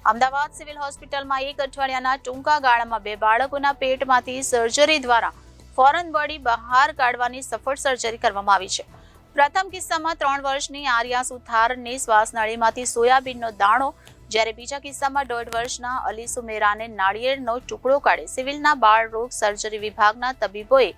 Ahmedabad civil હોસ્પિટલમાં 1 અઠવાડિયાના ટૂંકા ગાળામાં 2 બાળકોના પેટમાંથી સર્જરી દ્વારા ફોરેન બોડી બહાર કાઢવાની સફળ સર્જરી કરવામાં આવી છે. પ્રથમ કિસ્સામાં 3 વર્ષની આર્યા સુથારની શ્વાસનળીમાંથી સોયાબીનનો દાણો, જ્યારે બીજા કિસ્સામાં 1.5 વર્ષના અલી સુમેરાને નાળિયેરનો ટુકડો કાઢી સિવિલના બાળ રોગ સર્જરી વિભાગના તબીબોએ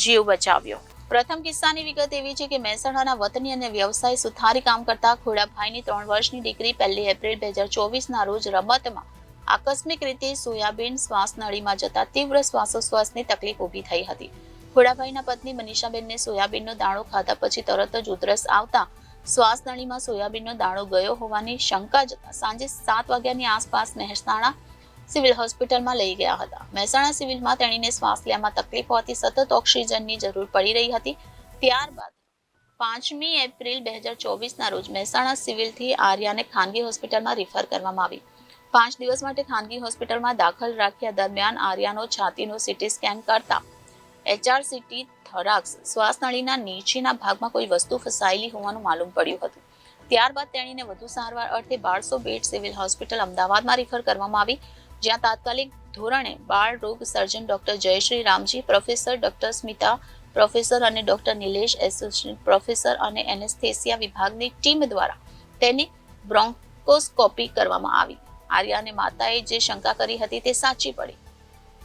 જીવ બચાવ્યો. પ્રથમ કિસ્સાની વિગત એવી છે કે મહેસાણાના વતની અને વ્યવસાય સુથારી કામ કરતા ખોડાભાઈની 3 વર્ષની દીકરી 1 એપ્રિલ 2024ના રોજ રમતમાં આકસ્મિક રીતે સોયાબીન શ્વાસનળીમાં જતા તીવ્ર શ્વાસોશ્વાસની તકલીફ ઊભી થઈ હતી. ખોડાભાઈના પત્ની મનીષાબેનને સોયાબીનનો દાણો ખાધા પછી તરત જ ઉધરસ આવતા શ્વાસનળીમાં સોયાબીનનો દાણો ગયો હોવાની શંકા જતા સાંજે 7 વાગ્યાની આસપાસ મહેસાણા સિવિલ હોસ્પિટલમાં લઈ ગયા હતા. મહેસાણા સિવિલમાં તેણીને શ્વાસ લેવામાં તકલીફ હોવાથી સતત ઓક્સિજનની જરૂર પડી રહી હતી. ત્યારબાદ 5મી એપ્રિલ 2024ના રોજ મહેસાણા સિવિલથી આર્યાને ખાનગી હોસ્પિટલમાં રિફર કરવામાં આવી. 5 દિવસ માટે ખાનગી હોસ્પિટલમાં દાખલ રાખ્યા દરમિયાન આર્યાનો છાતીનો સીટી સ્કેન કરતા HRCT થોરાક્સ શ્વાસનળીના નીચેના ભાગમાં કોઈ વસ્તુ ફસાયેલી હોવાનું માલુમ પડ્યું હતું. ત્યારબાદ તેણીને વધુ સારવાર અર્થે 1200 બેડ સિવિલ હોસ્પિટલ અમદાવાદમાં રિફર કરવામાં આવી, જ્યાં તાત્કાલિક ધોરણે બાળ રોગ surgeon doctor Jayshree Ramji, professor doctor Smita, professor અને ડોક્ટર નિલેશ, એસોસિએટ પ્રોફેસર અને એનેસ્થેસિયા વિભાગની ટીમ દ્વારા તેની બ્રોન્કોસ્કોપી કરવામાં આવી. આર્યાને માતાએ જે શંકા કરી હતી તે સાચી પડી.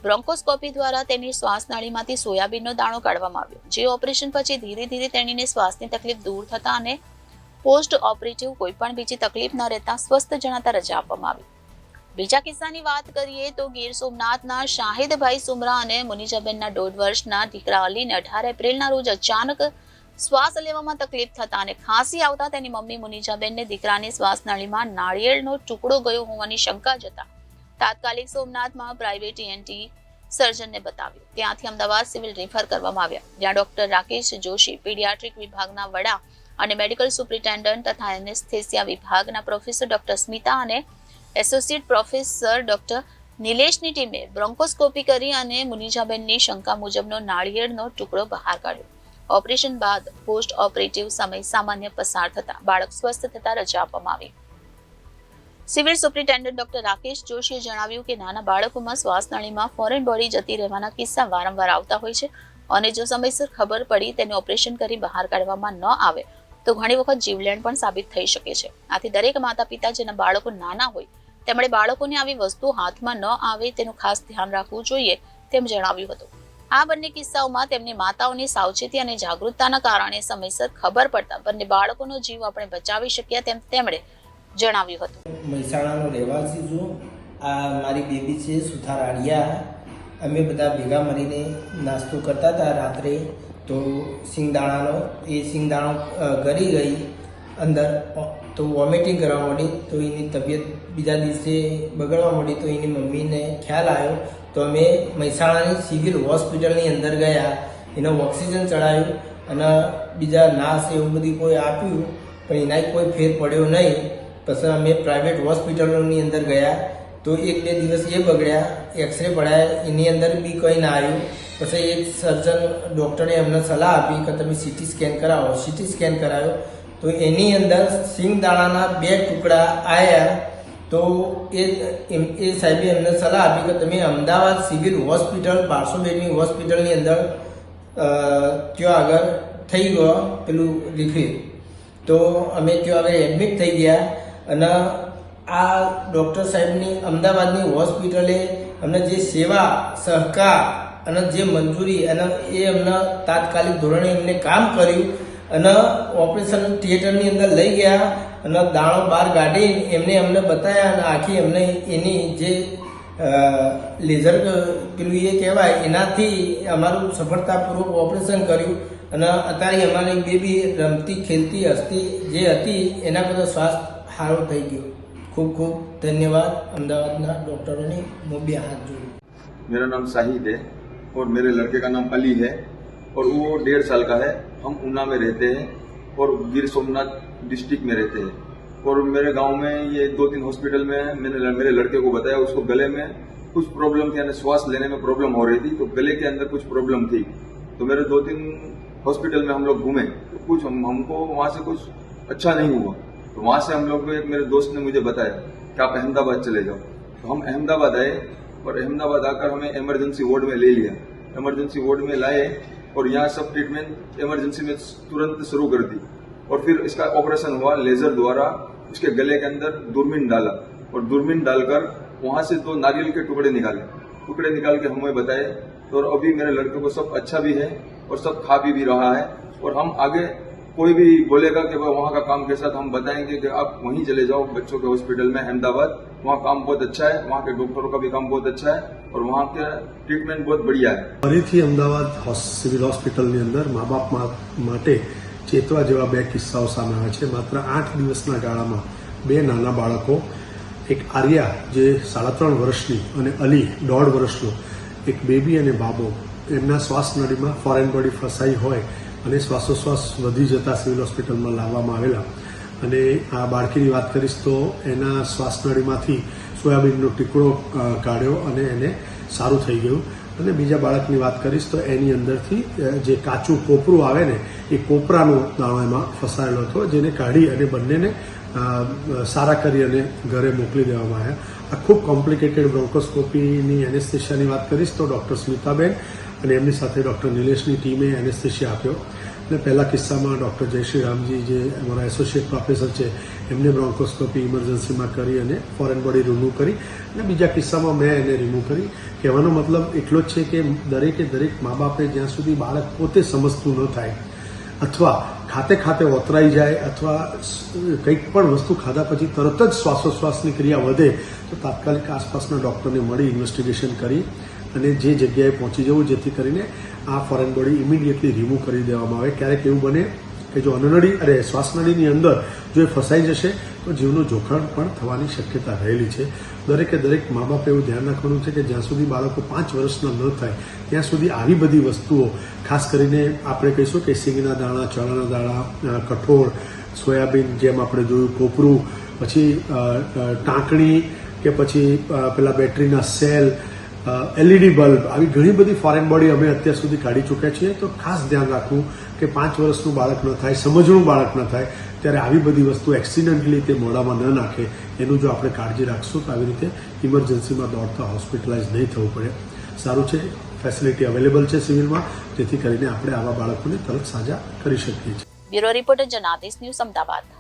બ્રોન્કોસ્કોપી દ્વારા તેની શ્વાસનળીમાંથી સોયાબીનનો દાણો કાઢવામાં આવ્યો, જે ઓપરેશન પછી ધીરે ધીરે તેણીને શ્વાસની તકલીફ દૂર થતા અને પોસ્ટ ઓપરેટિવ કોઈ પણ બીજી તકલીફ ન રહેતા સ્વસ્થ જણાતા રજા આપવામાં આવી. બીજા કિસ્સાની વાત કરીએ તો ગીર સોમનાથના શાહિદભાઈ સુમરા અને મુનિજાબેનના 1.5 વર્ષના દીકરા અલીને 18 એપ્રિલના રોજ અચાનક શ્વાસ લેવામાં તકલીફ થતા અને ખાંસી આવતા તેની મમ્મી મુનિજાબેનને દીકરાની શ્વાસનળીમાં નાળિયેરનો ટુકડો ગયો હોવાની શંકા જતા તાત્કાલિક સોમનાથમાં પ્રાઇવેટ ENT સર્જનને બતાવ્યું. ત્યાંથી અમદાવાદ સિવિલ રિફર કરવામાં આવ્યા, જ્યાં ડોક્ટર રાકેશ જોશી, પીડિયાટ્રિક વિભાગના વડા અને મેડિકલ સુપ્રિન્ટેન્ડન્ટ તથા એનેસ્થેસિયા વિભાગના પ્રોફેસર ડોક્ટર સ્મિતા અને એસોસિએટ પ્રોફેસર ડોક્ટર નિલેશની ટીમે બ્રોન્કોસ્કોપી કરી અને મુનિજાબેનની શંકા મુજબનો નાળિયેરનો ટુકડો બહાર કાઢ્યો. ઓપરેશન બાદ પોસ્ટ ઓપરેટિવ સમય સામાન્ય પસાર થતા બાળક સ્વસ્થ થતા રજા આપવામાં આવી. સિવિલ સુપ્રિન્ટેન્ડન્ટ ડોક્ટર રાકેશ જોશીએ જણાવ્યું કે નાના બાળકોમાં શ્વાસનળીમાં ફોરેન બોડી જતી રહેવાના કિસ્સા વારંવાર આવતા હોય છે અને જો સમયસર ખબર પડી તેને ઓપરેશન કરી બહાર કાઢવામાં ન આવે તો ઘણી વખત જીવલેણ પણ સાબિત થઈ શકે છે. આથી દરેક માતા પિતા જેના બાળકો નાના હોય તેમણે બાળકોને આવી વસ્તુ હાથમાં ન આવે તેનું ખાસ ધ્યાન રાખવું જોઈએ તેમ જણાવ્યું હતું. આ બંને કિસ્સાઓમાં તેમની માતાઓની સાવચેતી અને જાગૃતતાના કારણે સમયસર ખબર પડતા બંને બાળકોનો જીવ આપણે બચાવી શક્યા તેમ તેમણે જણાવ્યું હતું. મહેસાણાનો રહેવાસી છું. આ મારી બેબી છે સુથાર આર્યા. અમે બધા ભેગા મળીને નાસ્તો કરતા હતા રાત્રે. તો સિંગદાણો ગળી ગઈ અંદર, તો વોમિટિંગ કરવા માંડી. તો એની તબિયત બીજા દિવસે બગડવા માંડી. તો એની મમ્મીને ખ્યાલ આવ્યો. તો અમે મહેસાણાની સિવિલ હોસ્પિટલની અંદર ગયા, એને ઓક્સિજન ચડાવ્યું અને બીજા નાશ એવું બધી કોઈ આપ્યું, પણ એના કોઈ ફેર પડ્યો નહીં. પછી અમે પ્રાઇવેટ હોસ્પિટલોની અંદર ગયા. તો 1-2 દિવસ એ બગડ્યા, એક્સરે પડાયા, એની અંદર બી કંઈ ના આવ્યું. પછી એક સર્જન ડૉક્ટરે એમને સલાહ આપી કે તમે CT સ્કેન કરાવો. CT સ્કેન કરાવ્યો તો એની અંદર સિંગદાણાના 2 ટુકડા આવ્યા. તો એ સાહેબે એમને સલાહ આપી કે તમે અમદાવાદ સિવિલ હોસ્પિટલ 1200 બેડની હોસ્પિટલની અંદર ત્યાં આગળ થઈ ગયો પેલું રિફર. તો અમે ત્યાં આગળ એડમિટ થઈ ગયા અને આ ડૉક્ટર સાહેબની અમદાવાદની હોસ્પિટલે અમને જે સેવા સહકાર અને જે મંજૂરી અને એ એમના તાત્કાલિક ધોરણે એમને કામ કર્યું અને ઓપરેશન થિયેટરની અંદર લઈ ગયા અને દાણો બહાર કાઢી અમને બતાવ્યા અને આખી એમને એની જે લેઝર પેલું એ કહેવાય એનાથી અમારું સફળતાપૂર્વક ઓપરેશન કર્યું અને અત્યારે અમારી બેબી રમતી ખેલતી હસતી જે હતી એના કરતાં સ્વાસ્થ્ય સારું થઈ ગયું. खूब खूब धन्यवाद अहमदाबाद डॉक्टरों ने मुझे हाथ जोड़े. मेरा नाम शाहिद है और मेरे लड़के का नाम अली है और वो 1.5 साल का है. हम ऊना में रहते हैं और गिर सोमनाथ डिस्ट्रिक्ट में रहते हैं. और मेरे गांव में ये 2-3 हॉस्पिटल में मैंने मेरे लड़के को बताया, उसको गले में कुछ प्रॉब्लम थी, यानी श्वास लेने में प्रॉब्लम हो रही थी. तो गले के अंदर कुछ प्रॉब्लम थी. तो मेरे 2-3 हॉस्पिटल में हम लोग घूमे तो कुछ हमको वहाँ से कुछ अच्छा नहीं हुआ. तो वहाँ से हम लोग को एक मेरे दोस्त ने मुझे बताया कि आप अहमदाबाद चले जाओ। तो हम अहमदाबाद आए और अहमदाबाद आकर हमें इमरजेंसी वार्ड में ले लिया। इमरजेंसी वार्ड में लाए और यहाँ सब ट्रीटमेंट इमरजेंसी में तुरंत शुरू कर दी और फिर इसका ऑपरेशन हुआ। लेजर द्वारा उसके गले के अंदर दूरबीन डाला और दूरबीन डालकर वहां से 2 नारियल के टुकड़े निकाल के हमें बताए। तो अभी मेरे लड़के को सब अच्छा भी है और सब खा भी रहा है। और हम आगे कोई भी बोलेगा कि वहाँ का काम कैसा, तो हम बताएंगे कि आप वहीं चले जाओ बच्चों के हॉस्पिटल में अहमदाबाद, वहाँ काम बहुत अच्छा है, वहाँ के डॉक्टरों का भी काम बहुत अच्छा है और वहाँ का ट्रीटमेंट बहुत बढ़िया है। ફરીથી અમદાવાદ સિવિલ હોસ્પિટલની અંદર મા બાપ માટે ચેતવા જેવા 2 કિસ્સાઓ સામે આવ્યા છે। માત્ર 8 દિવસના ગાળામાં 2 નાના બાળકો, એક આર્યા જે 3.5 વર્ષની અને અલી 1.5 વર્ષનો, એક બેબી અને બાબો, એમના શ્વાસ નળીમાં ફોરેન બોડી ફસાઈ હોય અને શ્વાસોશ્વાસ વધી જતા સિવિલ હોસ્પિટલમાં લાવવામાં આવેલા। અને આ બાળકીની વાત કરીશ તો એના શ્વાસ નળીમાંથી સોયાબીનનો ટુકડો કાઢ્યો અને એને સારું થઈ ગયું। અને બીજા બાળકની વાત કરીશ તો એની અંદરથી જે કાચું કોપરું આવે ને એ કોપરાનો દાણો એમાં ફસાયેલો હતો, જેને કાઢી અને બંનેને સારા કરી અને ઘરે મોકલી દેવામાં આવ્યા। આ ખૂબ કોમ્પ્લિકેટેડ બ્રોન્કોસ્કોપીની એનેસ્થેશિયાની વાત કરીશ તો ડૉક્ટર સ્મિતાબેન અને એમની સાથે ડૉક્ટર નિલેશની ટીમે એનેસ્થેશિયા આપ્યો। અને પહેલા કિસ્સામાં ડૉક્ટર જયશ્રી રામજી જે અમારા એસોસિએટ પ્રોફેસર છે એમને બ્રોન્કોસ્કોપી ઇમરજન્સીમાં કરી અને ફોરેન બોડી રિમૂવ કરી અને બીજા કિસ્સામાં મેં એને રિમૂવ કરી। કહેવાનો મતલબ એટલો જ છે કે દરેક મા બાપે જ્યાં સુધી બાળક પોતે સમજતું ન થાય અથવા ખાતે ઓતરાઈ જાય અથવા કંઈક પણ વસ્તુ ખાધા પછી તરત જ શ્વાસોશ્વાસની ક્રિયા વધે તો તાત્કાલિક આસપાસના ડૉક્ટરને મળી ઇન્વેસ્ટિગેશન કરી અને જે જગ્યાએ પહોંચી જવું જેથી કરીને આ ફોરેન બોડી ઇમિડિયેટલી રિમૂવ કરી દેવામાં આવે। ક્યારેક એવું બને કે જો શ્વાસનળીની અંદર જો એ ફસાઈ જશે તો જીવનું જોખમ પણ થવાની શક્યતા રહેલી છે। દરેક મા બાપે એવું ધ્યાન રાખવાનું છે કે જ્યાં સુધી બાળકો 5 વર્ષના ન થાય ત્યાં સુધી આવી બધી વસ્તુઓ, ખાસ કરીને આપણે કહીશું કે સિંગના દાણા, ચણાના દાણા, કઠોળ, સોયાબીન, જેમ આપણે જોયું કોપરું, પછી ટાંકણી કે પછી પેલા બેટરીના સેલ, LED બલ્બ, આવી ઘણી બધી ફોરેન બોડી અમે અત્યાર સુધી કાઢી ચૂક્યા છીએ। તો ખાસ ધ્યાન રાખવું કે 5 વર્ષનું બાળક ન થાય, સમજણું બાળક ન થાય ત્યારે આવી બધી વસ્તુ એક્સિડન્ટલી તે મોઢામાં ન નાખે, એનું જો આપણે કાળજી રાખશું તો આવી રીતે ઇમરજન્સીમાં દોડતા હોસ્પિટલાઇઝ નહીં થવું પડે। સારું છે, ફેસિલિટી અવેલેબલ છે સિવિલમાં, જેથી કરીને આપણે આવા બાળકોને તરત સાજા કરી શકીએ છીએ। Bureau reporter Janadesh news Ahmedabad.